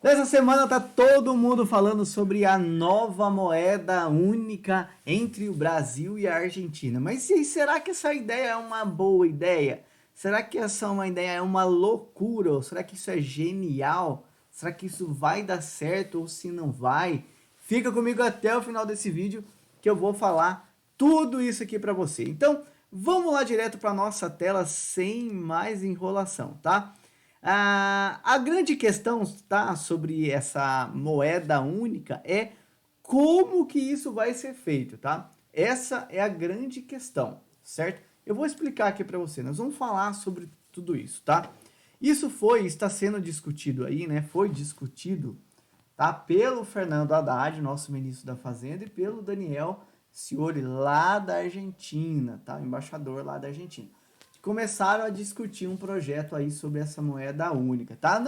Nessa semana tá todo mundo falando sobre a nova moeda única entre o Brasil e a Argentina. Mas será que essa ideia é uma boa ideia? Será que essa uma ideia é uma loucura? Ou será que isso é genial? Será que isso vai dar certo ou se não vai? Fica comigo até o final desse vídeo que eu vou falar tudo isso aqui para você. Então, vamos lá direto para nossa tela sem mais enrolação, tá? A grande questão, tá, sobre essa moeda única é como que isso vai ser feito, tá? Essa é a grande questão, certo? Eu vou explicar aqui para você. Nós vamos falar sobre tudo isso, tá? Isso está sendo discutido aí, né? Foi discutido, tá? Pelo Fernando Haddad, nosso ministro da Fazenda, e pelo Daniel Scioli, lá da Argentina, tá? Embaixador lá da Argentina. Começaram a discutir um projeto aí sobre essa moeda única, tá?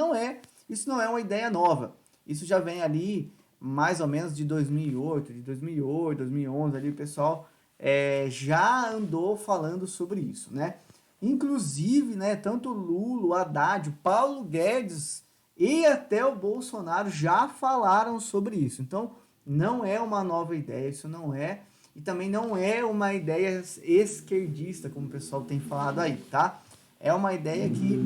Isso não é uma ideia nova. Isso já vem ali mais ou menos de 2008, 2011, ali o pessoal já andou falando sobre isso, né? Inclusive, né, tanto o Lula, o Haddad, o Paulo Guedes e até o Bolsonaro já falaram sobre isso. Então, não é uma nova ideia, isso não é. E também não é uma ideia esquerdista, como o pessoal tem falado aí, tá? É uma ideia que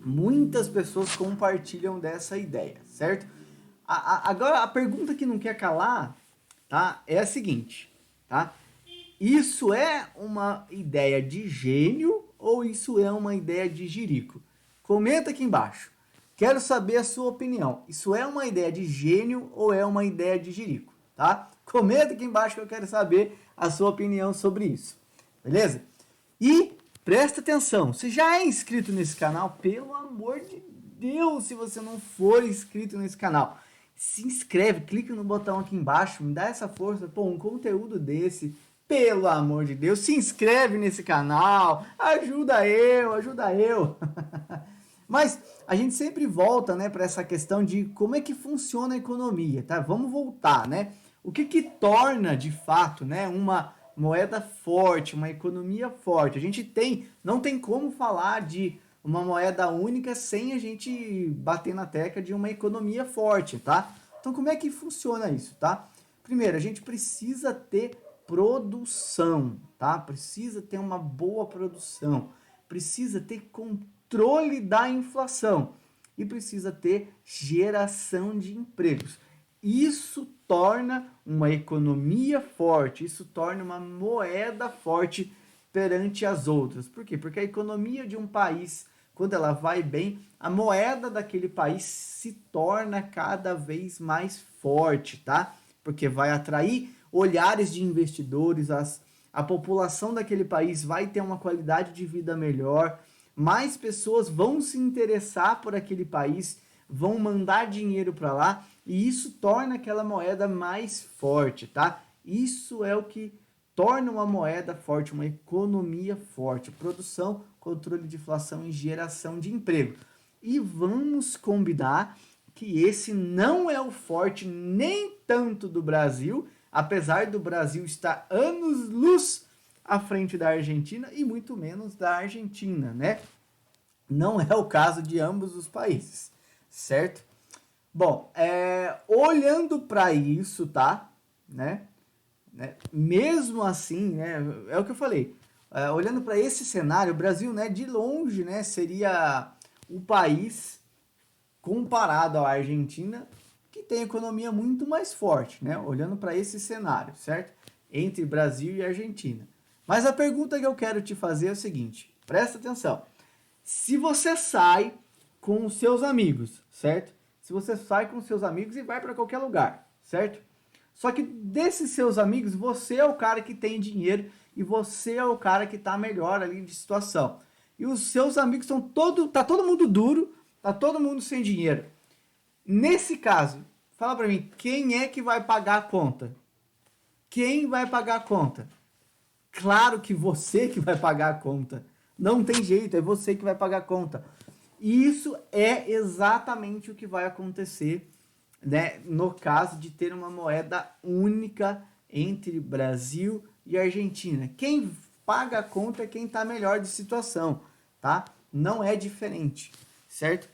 muitas pessoas compartilham dessa ideia, certo? Agora, a pergunta que não quer calar, tá? É a seguinte, tá? Isso é uma ideia de gênio ou isso é uma ideia de jirico? Comenta aqui embaixo. Quero saber a sua opinião. Isso é uma ideia de gênio ou é uma ideia de jirico, tá? Comenta aqui embaixo que eu quero saber a sua opinião sobre isso, beleza? E presta atenção, você já é inscrito nesse canal? Pelo amor de Deus, se você não for inscrito nesse canal, se inscreve, clica no botão aqui embaixo, me dá essa força, pô, um conteúdo desse, pelo amor de Deus, se inscreve nesse canal, ajuda eu. Mas a gente sempre volta, né, para essa questão de como é que funciona a economia, tá? Vamos voltar, né? O que torna, de fato, né, uma moeda forte, uma economia forte? Não tem como falar de uma moeda única sem a gente bater na tecla de uma economia forte, tá? Então, como é que funciona isso, tá? Primeiro, a gente precisa ter produção, tá? Precisa ter uma boa produção, precisa ter controle da inflação e precisa ter geração de empregos. Isso torna uma economia forte, isso torna uma moeda forte perante as outras. Por quê? Porque a economia de um país, quando ela vai bem, a moeda daquele país se torna cada vez mais forte, tá? Porque vai atrair olhares de investidores, a população daquele país vai ter uma qualidade de vida melhor, mais pessoas vão se interessar por aquele país, vão mandar dinheiro para lá e isso torna aquela moeda mais forte, tá? Isso é o que torna uma moeda forte, uma economia forte, produção, controle de inflação e geração de emprego. E vamos combinar que esse não é o forte nem tanto do Brasil, apesar do Brasil estar anos-luz à frente da Argentina e muito menos da Argentina, né? Não é o caso de ambos os países, certo? Bom, olhando para isso, tá? Né? Mesmo assim, né? É o que eu falei. Olhando para esse cenário, o Brasil, né, de longe, né, seria o país comparado à Argentina que tem economia muito mais forte, né? Olhando para esse cenário, certo? Entre Brasil e Argentina. Mas a pergunta que eu quero te fazer é o seguinte: presta atenção. Se você sai com os seus amigos, certo? Se você sai com os seus amigos e vai para qualquer lugar, certo? Só que desses seus amigos, você é o cara que tem dinheiro e você é o cara que está melhor ali de situação. E os seus amigos tá todo mundo duro, tá todo mundo sem dinheiro. Nesse caso, fala para mim, quem é que vai pagar a conta? Quem vai pagar a conta? Claro que você que vai pagar a conta. Não tem jeito, é você que vai pagar a conta. E isso é exatamente o que vai acontecer, né, no caso de ter uma moeda única entre Brasil e Argentina. Quem paga a conta é quem está melhor de situação, tá? Não é diferente, certo?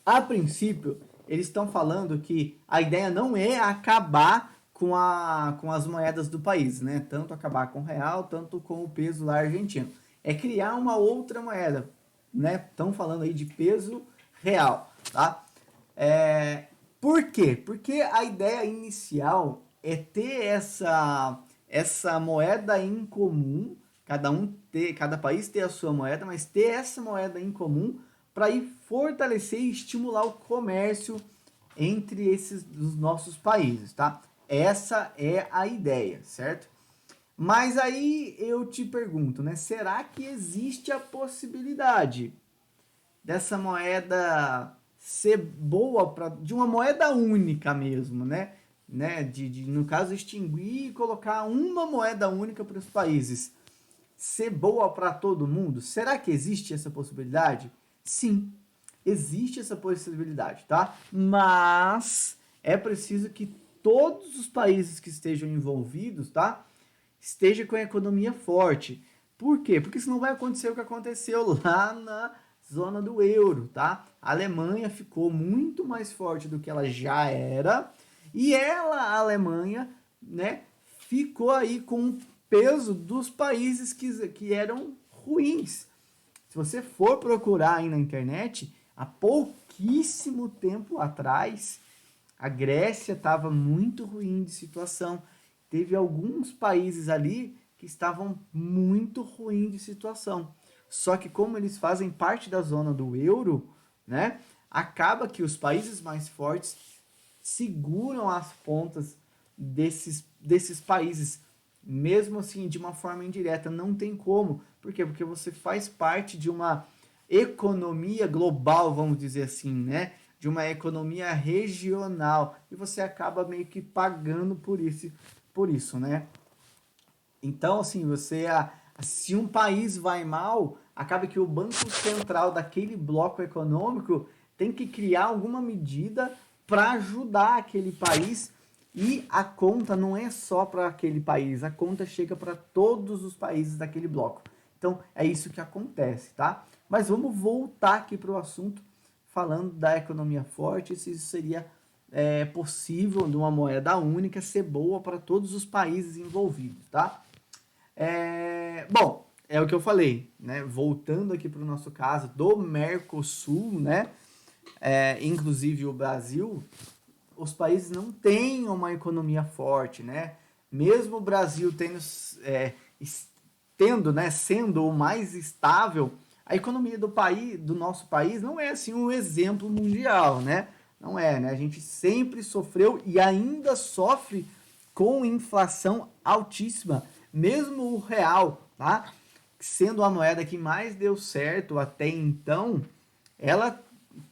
A princípio, eles estão falando que a ideia não é acabar com as moedas do país, né? Tanto acabar com o real, tanto com o peso lá argentino. É criar uma outra moeda, né? Estão falando aí de peso real, tá? Por quê? Porque a ideia inicial é ter essa moeda em comum, cada país ter a sua moeda, mas ter essa moeda em comum para ir fortalecer e estimular o comércio entre esses dos nossos países, tá? Essa é a ideia, certo? Mas aí eu te pergunto, né? Será que existe a possibilidade dessa moeda ser boa de uma moeda única mesmo, né? No caso, extinguir e colocar uma moeda única para os países ser boa para todo mundo? Será que existe essa possibilidade? Sim, existe essa possibilidade, tá? Mas é preciso que todos os países que estejam envolvidos, tá? Esteja com a economia forte. Por quê? Porque senão vai acontecer o que aconteceu lá na zona do euro, tá? A Alemanha ficou muito mais forte do que ela já era e a Alemanha, né, ficou aí com o peso dos países que eram ruins. Se você for procurar aí na internet, há pouquíssimo tempo atrás, a Grécia estava muito ruim de situação. Teve alguns países ali que estavam muito ruim de situação. Só que como eles fazem parte da zona do euro, né, acaba que os países mais fortes seguram as pontas desses países, mesmo assim de uma forma indireta. Não tem como. Por quê? Porque você faz parte de uma economia global, vamos dizer assim, né? De uma economia regional. E você acaba meio que pagando por isso, né? Então, assim, se um país vai mal, acaba que o Banco Central daquele bloco econômico tem que criar alguma medida para ajudar aquele país e a conta não é só para aquele país, a conta chega para todos os países daquele bloco. Então, é isso que acontece, tá? Mas vamos voltar aqui para o assunto, falando da economia forte, se isso seria possível de uma moeda única ser boa para todos os países envolvidos, tá? Bom, é o que eu falei, né? Voltando aqui para o nosso caso do Mercosul, né? Inclusive o Brasil, os países não têm uma economia forte, né? Mesmo o Brasil tendo, né, sendo o mais estável, a economia do nosso país não é assim um exemplo mundial, né? Não é, né? A gente sempre sofreu e ainda sofre com inflação altíssima, mesmo o real, tá? Sendo a moeda que mais deu certo até então, ela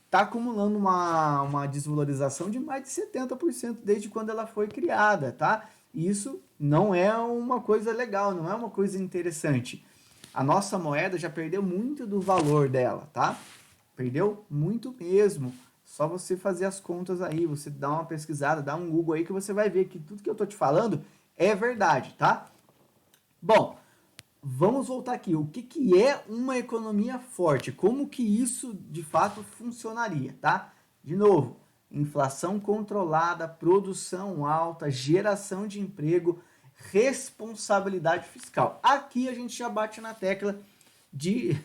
está acumulando uma desvalorização de mais de 70% desde quando ela foi criada, tá? Isso não é uma coisa legal, não é uma coisa interessante. A nossa moeda já perdeu muito do valor dela, tá? Perdeu muito mesmo. Só você fazer as contas aí, você dá uma pesquisada, dá um Google aí que você vai ver que tudo que eu tô te falando é verdade, tá? Bom, vamos voltar aqui. O que é uma economia forte? Como que isso de fato funcionaria, tá? De novo, inflação controlada, produção alta, geração de emprego, responsabilidade fiscal. Aqui a gente já bate na tecla de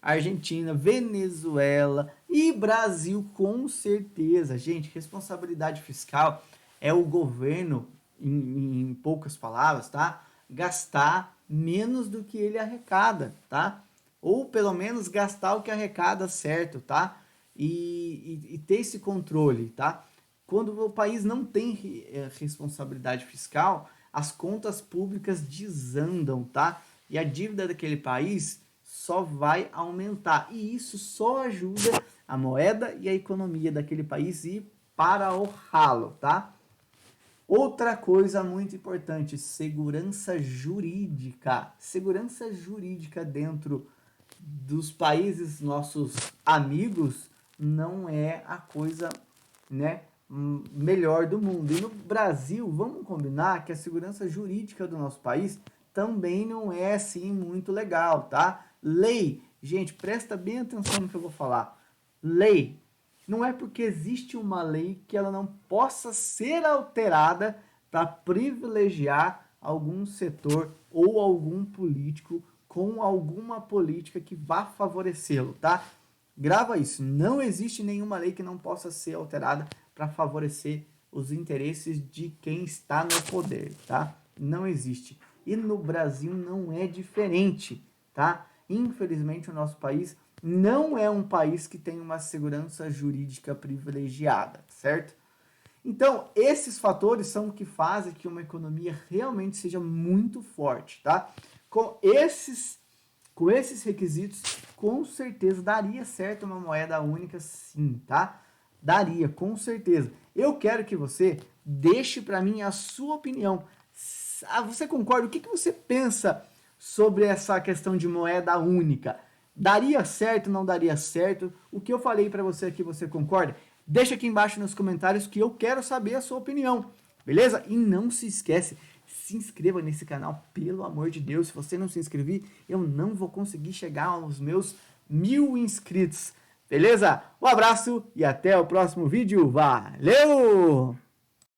Argentina, Venezuela e Brasil, com certeza. Gente, responsabilidade fiscal é o governo, em poucas palavras, tá? Gastar menos do que ele arrecada, tá? Ou pelo menos gastar o que arrecada certo, tá? E ter esse controle, tá? Quando o país não tem responsabilidade fiscal, as contas públicas desandam, tá? E a dívida daquele país só vai aumentar. E isso só ajuda a moeda e a economia daquele país ir para o ralo, tá? Outra coisa muito importante, segurança jurídica. Segurança jurídica dentro dos países nossos amigos não é a coisa, né, melhor do mundo. E no Brasil, vamos combinar que a segurança jurídica do nosso país também não é assim muito legal, tá? Lei, gente, presta bem atenção no que eu vou falar. Lei Não é porque existe uma lei que ela não possa ser alterada para privilegiar algum setor ou algum político com alguma política que vá favorecê-lo, tá? Grava isso, não existe nenhuma lei que não possa ser alterada para favorecer os interesses de quem está no poder, tá? Não existe. E no Brasil não é diferente, tá? Infelizmente o nosso país não é um país que tem uma segurança jurídica privilegiada, certo? Então, esses fatores são o que fazem que uma economia realmente seja muito forte, tá? Com esses requisitos, com certeza daria certo uma moeda única, sim, tá? Daria, com certeza. Eu quero que você deixe para mim a sua opinião. Você concorda? O que você pensa sobre essa questão de moeda única? Daria certo, não daria certo? O que eu falei para você aqui, você concorda? Deixa aqui embaixo nos comentários que eu quero saber a sua opinião, beleza? E não se esquece, se inscreva nesse canal, pelo amor de Deus. Se você não se inscrever, eu não vou conseguir chegar aos meus 1000 inscritos, beleza? Um abraço e até o próximo vídeo. Valeu!